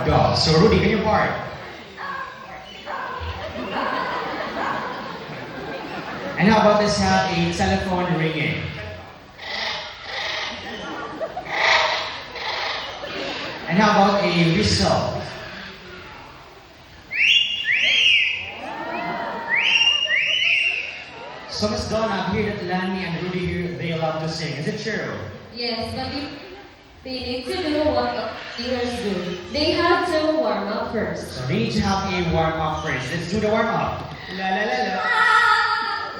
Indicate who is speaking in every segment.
Speaker 1: dog. So Rudy, can you bark? And how about this have a telephone ringing? And how about a whistle? So Miss Donna, I've heard that Lani and Rudy here, they love to sing. Is it true?
Speaker 2: Yes, but they need to do what singers do. They have to warm up first.
Speaker 1: So they need to have a warm-up first. Let's do the warm-up. La la la la.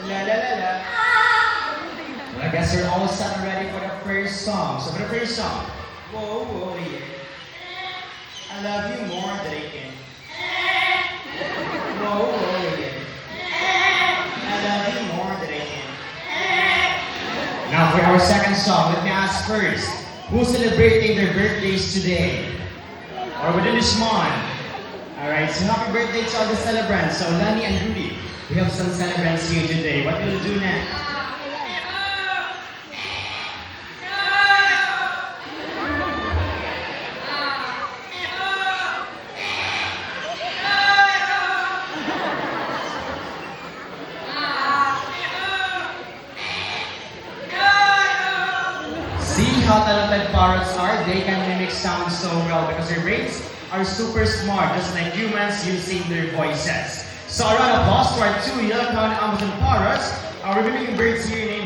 Speaker 1: La la la la. Well, I guess you're all set and ready for the first song. So for the first song. Whoa, whoa, yeah. I love you more than I can. Whoa, whoa, yeah. I love you more than I can. Now for our second song, let me ask first. Who's celebrating their birthdays today? Or within this month? Alright, so happy birthday to all the celebrants. So Lani and Rudy, we have some celebrants here today. What will you do next? See how talented parrots are? They can mimic sound so well because their brains are super smart, just like humans using their voices. So a round of applause to our two yellow-crowned Amazon parrots. We're mimicking birds here named